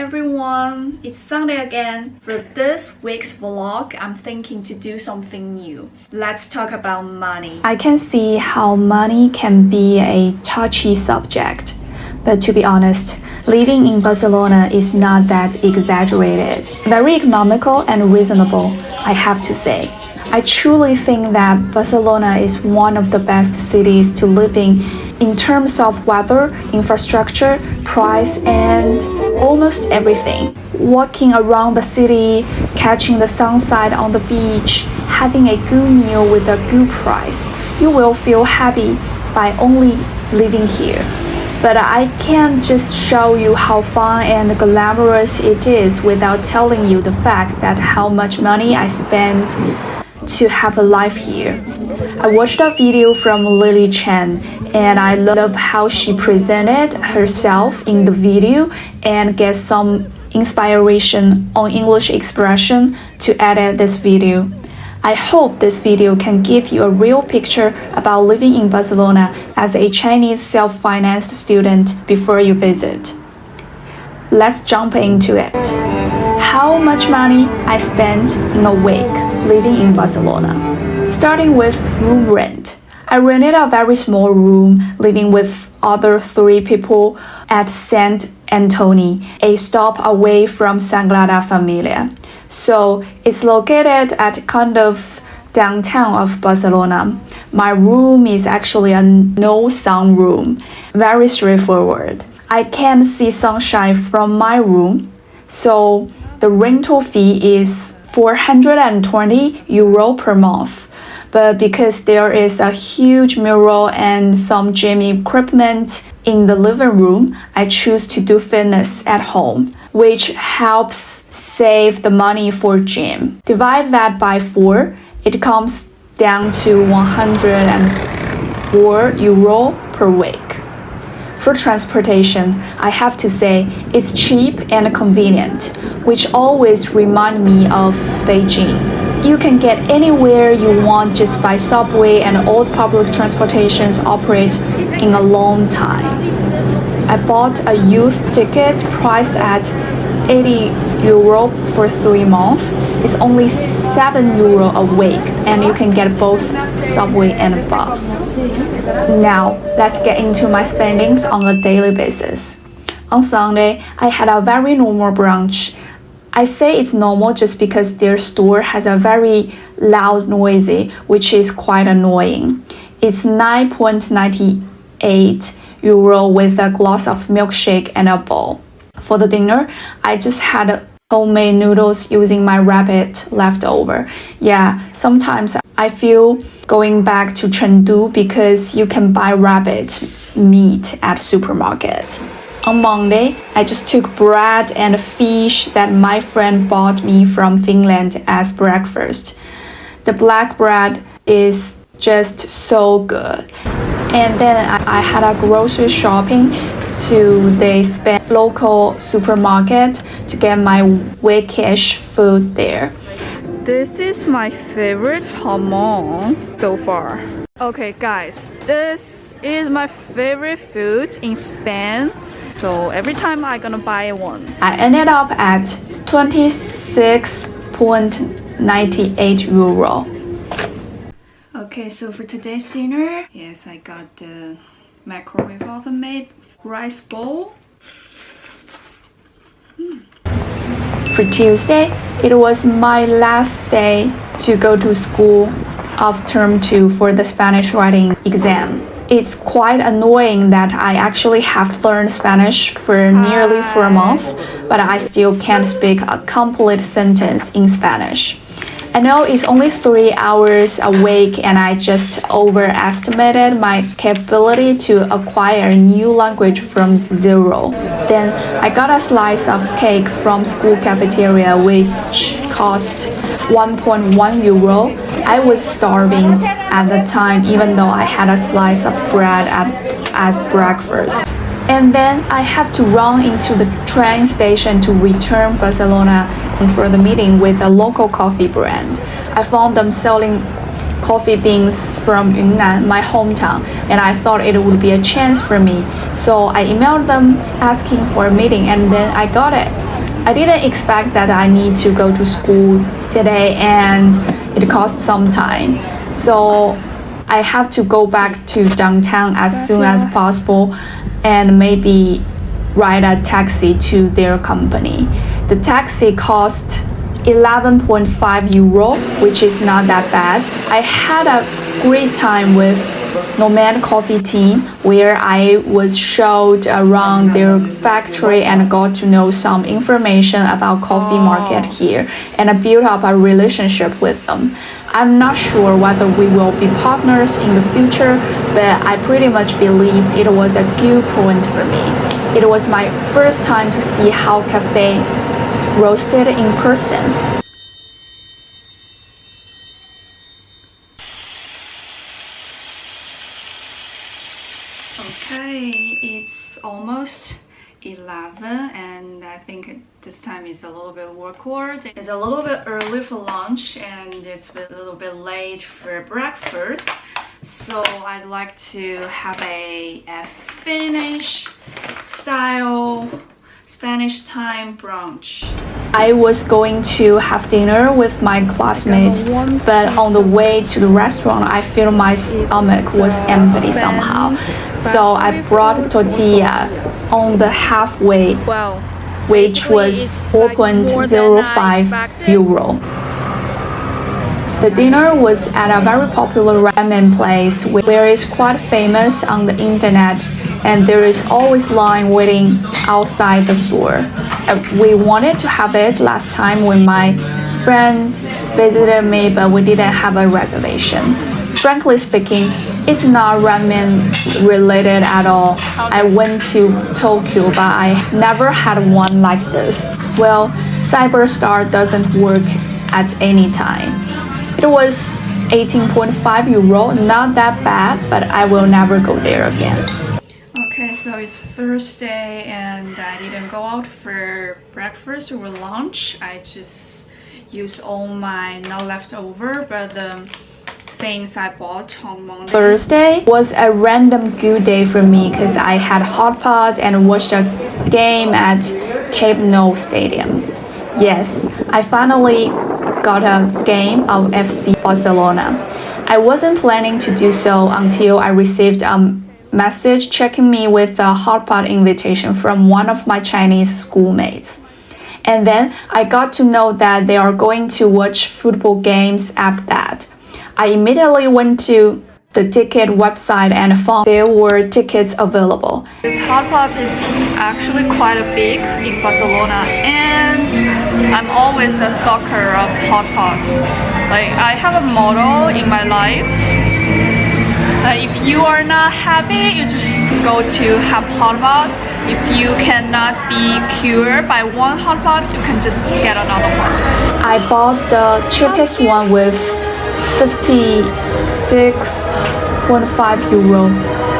everyone, it's Sunday again. For this week's vlog, I'm thinking to do something new. Let's talk about money. I can see how money can be a touchy subject, but to be honest, living in Barcelona is not that exaggerated. Very economical and reasonable, I have to say. I truly think that Barcelona is one of the best cities to live in terms of weather, infrastructure, price, and almost everything. Walking around the city, catching the sunset on the beach, having a good meal with a good price, you will feel happy by only living here. But I can't just show you how fun and glamorous it is without telling you the fact that how much money I spent to have a life here. I watched a video from Lily Chen and I love how she presented herself in the video and get some inspiration on English expression to edit this video. I hope this video can give you a real picture about living in Barcelona as a Chinese self-financed student before you visit. Let's jump into it. How much money I spent in a week living in Barcelona. Starting with room rent. I rented a very small room living with other 3 people at Sant Antoni, a stop away from Sagrada Familia. So it's located at kind of downtown of Barcelona. My room is actually a no sun room, very straightforward. I can see sunshine from my room, so the rental fee is 420 euro per month. But because there is a huge mural and some gym equipment in the living room, I choose to do fitness at home, which helps save the money for gym. Divide that by 4, it comes down to 104 euro per week. For transportation, I have to say it's cheap and convenient, which always remind me of Beijing. You can get anywhere you want just by subway, and all public transportations operate in a long time. I bought a youth ticket priced at 80 euro for 3 months. It's only 7 euro a week, and you can get both subway and bus. Now, let's get into my spendings on a daily basis. On Sunday, I had a very normal brunch. I say it's normal just because their store has a very loud noisy, which is quite annoying. It's 9.98 euro with a glass of milkshake and a bowl. For the dinner, I just had homemade noodles using my rabbit leftover. Yeah, sometimes I feel going back to Chengdu because you can buy rabbit meat at supermarket. On Monday, I just took bread and fish that my friend bought me from Finland as breakfast. The black bread is just so good. And then I had a grocery shopping to the local supermarket to get my weekish food there. This is my favorite hamon so far. Okay guys, this is my favorite food in Spain. So every time I'm gonna buy one. I ended up at 26.98 euro. Okay, so for today's dinner, yes, I got the microwave oven made rice bowl. For Tuesday, it was my last day to go to school of term 2 for the Spanish writing exam. It's quite annoying that I actually have learned Spanish for nearly 4 months, but I still can't speak a complete sentence in Spanish. I know it's only 3 hours a week and I just overestimated my capability to acquire a new language from zero. Then I got a slice of cake from school cafeteria which cost 1.1 euro. I was starving at the time even though I had a slice of bread as breakfast. And then I have to run into the train station to return Barcelona for the meeting with a local coffee brand. I found them selling coffee beans from Yunnan, my hometown, and I thought it would be a chance for me. So I emailed them asking for a meeting and then I got it. I didn't expect that I need to go to school today and it costs some time. So I have to go back to downtown as soon as possible and maybe ride a taxi to their company. The taxi cost 11.5 euro, which is not that bad. I had a great time with Nomad Coffee team where I was showed around their factory and got to know some information about coffee market here and I built up a relationship with them. I'm not sure whether we will be partners in the future, but I pretty much believe it was a good point for me. It was my first time to see how cafe roasted in person. Okay, it's almost 11 and I think this time is a little bit awkward. It's a little bit early for lunch and it's a little bit late for breakfast. So I'd like to have a Finnish style Spanish time brunch. I was going to have dinner with my classmates, but on the way to the restaurant, I feel my stomach was empty somehow. So I brought tortilla on the halfway, which was 4.05 euro. The dinner was at a very popular ramen place where it's quite famous on the internet and there is always line waiting outside the store. We wanted to have it last time when my friend visited me, but we didn't have a reservation. Frankly speaking, it's not ramen related at all. I went to Tokyo, but I never had one like this. Well, Cyberstar doesn't work at any time. It was 18.5 euro, not that bad, but I will never go there again. Okay, so it's Thursday and I didn't go out for breakfast or lunch. I just used all my not leftover, but the things I bought on Monday. Thursday was a random good day for me because I had hot pot and watched a game at Camp Nou Stadium. Yes, I finally got a game of FC Barcelona. I wasn't planning to do so until I received a message checking me with a hot pot invitation from one of my Chinese schoolmates. And then I got to know that they are going to watch football games after that. I immediately went to the ticket website and found there were tickets available. This hot pot is actually quite big in Barcelona and I'm always a sucker of hot pot. Like I have a motto in my life. If you are not happy, you just go to have hot pot. If you cannot be cured by one hot pot, you can just get another one. I bought the cheapest one with 56.5 euro.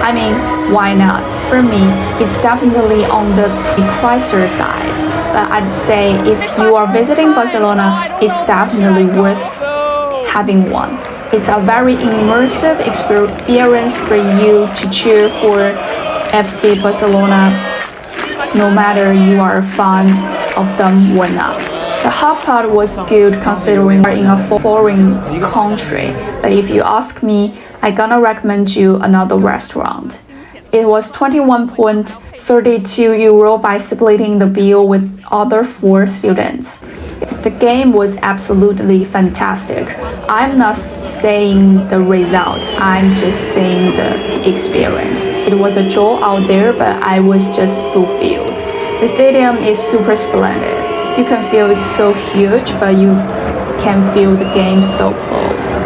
I mean, why not? For me, it's definitely on the pricier side. But I'd say if you are visiting Barcelona, it's definitely worth having one. It's a very immersive experience for you to cheer for FC Barcelona, no matter you are a fan of them or not. The hot pot was good considering we're in a foreign country, but if you ask me, I'm gonna recommend you another restaurant. It was 21.32 euro by splitting the bill with other 4 students. The game was absolutely fantastic. I'm not saying the result, I'm just saying the experience. It was a joy out there, but I was just fulfilled. The stadium is super splendid. You can feel it's so huge, but you can feel the game so close.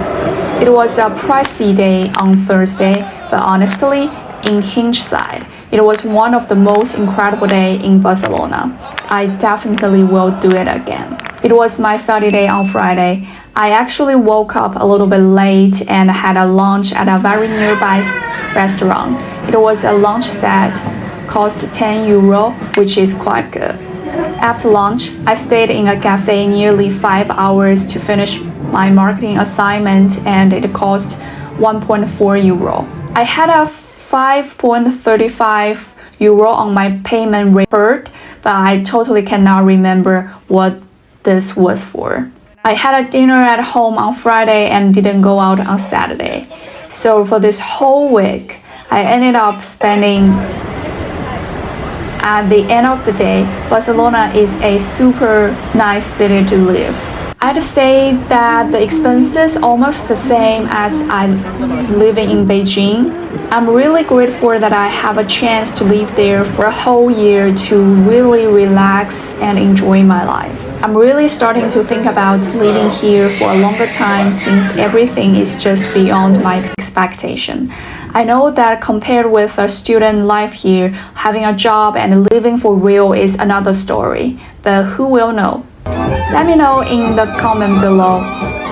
It was a pricey day on Thursday, but honestly, in hindsight, it was one of the most incredible days in Barcelona. I definitely will do it again. It was my study day on Friday. I actually woke up a little bit late and had a lunch at a very nearby restaurant. It was a lunch set, cost 10 euro, which is quite good. After lunch, I stayed in a cafe nearly 5 hours to finish my marketing assignment and it cost 1.4 euro. I had a 5.35 euro on my payment report, but I totally cannot remember what this was for. I had a dinner at home on Friday and didn't go out on Saturday. So for this whole week, I ended up spending. At the end of the day, Barcelona is a super nice city to live. I'd say that the expenses almost the same as I'm living in Beijing. I'm really grateful that I have a chance to live there for a whole year to really relax and enjoy my life. I'm really starting to think about living here for a longer time since everything is just beyond my expectation. I know that compared with a student life here, having a job and living for real is another story, but who will know? Let me know in the comment below.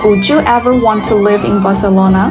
Would you ever want to live in Barcelona?